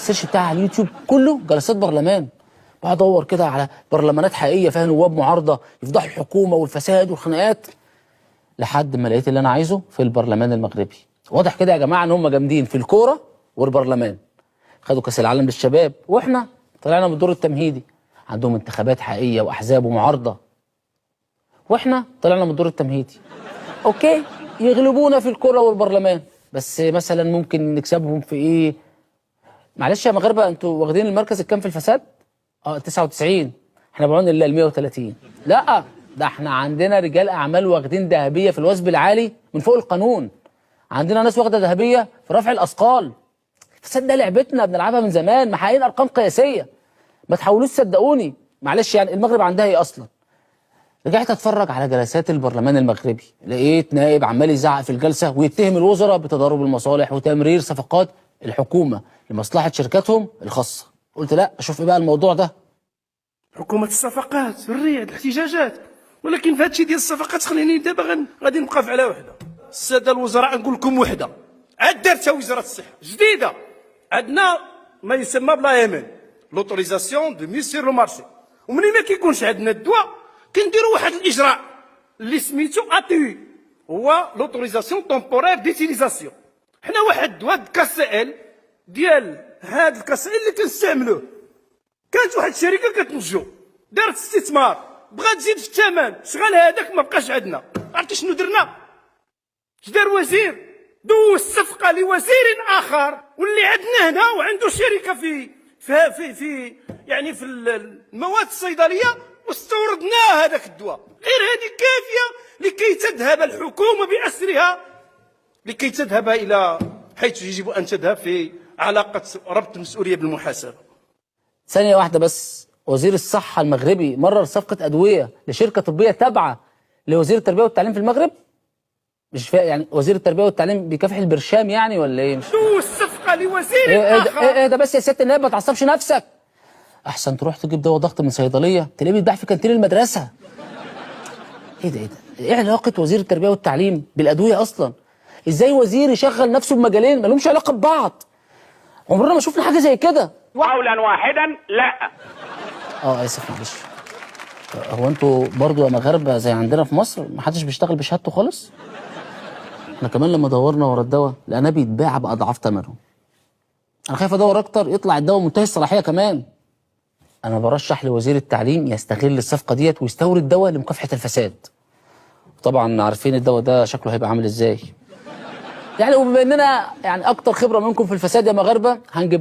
السيرش بتاعي على اليوتيوب كله جلسات برلمان. بقعد ادور كده على برلمانات حقيقيه فيها نواب معارضه يفضحوا الحكومه والفساد والخناقات، لحد ما لقيت اللي انا عايزه في البرلمان المغربي. واضح كده يا جماعه ان هم جامدين في الكوره والبرلمان. خدوا كاس العالم للشباب واحنا طلعنا من الدور التمهيدي. عندهم انتخابات حقيقيه واحزاب ومعارضه واحنا طلعنا من الدور التمهيدي. اوكي، يغلبونا في الكوره والبرلمان، بس مثلا ممكن نكسبهم في ايه؟ معلش يا مغاربه، انتوا واخدين المركز الكام في الفساد؟ 99. احنا بعون الله ال 130. لا، ده احنا عندنا رجال اعمال واخدين ذهبيه في الوثب العالي من فوق القانون. عندنا ناس واخده ذهبيه في رفع الاثقال. الفساد ده لعبتنا بنلعبها من زمان، محققين ارقام قياسيه. ما تحاولوش تصدقوني. معلش يعني المغرب عندها ايه اصلا؟ رجعت اتفرج على جلسات البرلمان المغربي، لقيت نائب عمال يزعق في الجلسه ويتهم الوزراء بتضارب المصالح وتمرير صفقات الحكومه لمصلحه شركاتهم الخاصه. قلت لا، اشوف ايه بقى الموضوع ده. حكومة الصفقات، الرياض، الاحتجاجات، ولكن في هادشي ديال الصفقات خليني دابا غادي نبقى على وحده. الساده الوزراء نقول لكم وحده، عاد دارتها وزاره الصحه جديده. عندنا ما يسمى بلا ايمان لوتوريزاسيون دو ميس سير لو مارشي، ومنين ما كيكونش عندنا الدواء كنديروا واحد الاجراء اللي سميتو اتي، هو لوتوريزاسيون تومبورير ديتيليزاسيون. حنا واحد الدواء كاسيل ديال هاد الكاسيل اللي كنستعملوه، كانت واحد الشركه كتنجو دارت استثمار بغات تزيد في الثمن، شغال هذاك ما بقاش عندنا. عرفتي شنو درنا؟ اش دار وزير؟ دوز الصفقه لوزير اخر واللي عندنا هنا وعنده شركه في يعني في المواد الصيدليه، واستوردناه هذاك الدواء. غير هذه كافيه لكي تذهب الحكومه باسرها، لكي تذهب الى حيث يجب ان تذهب في علاقه ربط المسؤوليه بالمحاسبه. ثانية واحدة بس، وزير الصحة المغربي مرر صفقة أدوية لشركة طبية تابعة لوزير التربية والتعليم في المغرب؟ مش فاهم يعني وزير التربية والتعليم بيكافح البرشام يعني ولا إيه؟ مش دوز الصفقة لوزير آخر. إيه ده بس يا سيادة النائب، ما تعصبش نفسك. أحسن تروح تجيب دواء ضغط من صيدلية تلاقيه بيتباع في كانتين المدرسة. إيه ده؟ إيه علاقة وزير التربية والتعليم بالأدوية أصلا؟ إزاي وزير يشغل نفسه بمجالين مالهمش علاقة ببعض؟ عمرنا ما شفنا حاجة زي كده. قولا واحدا لا. اسف معلش. هو انتوا برضو يا مغاربه زي عندنا في مصر ما حدش بيشتغل بشهادته خالص؟ احنا كمان لما دورنا ورا الدواء لقيناه بيتباع باضعاف ثمنه. انا خايف ادور اكتر يطلع الدواء منتهي الصلاحيه كمان. انا برشح لوزير التعليم يستغل الصفقه ديت ويستورد دواء لمكافحه الفساد. طبعا عارفين الدواء ده شكله هيبقى عامل ازاي. يعني وبما اننا يعني اكتر خبره منكم في الفساد يا مغاربه، هنجيب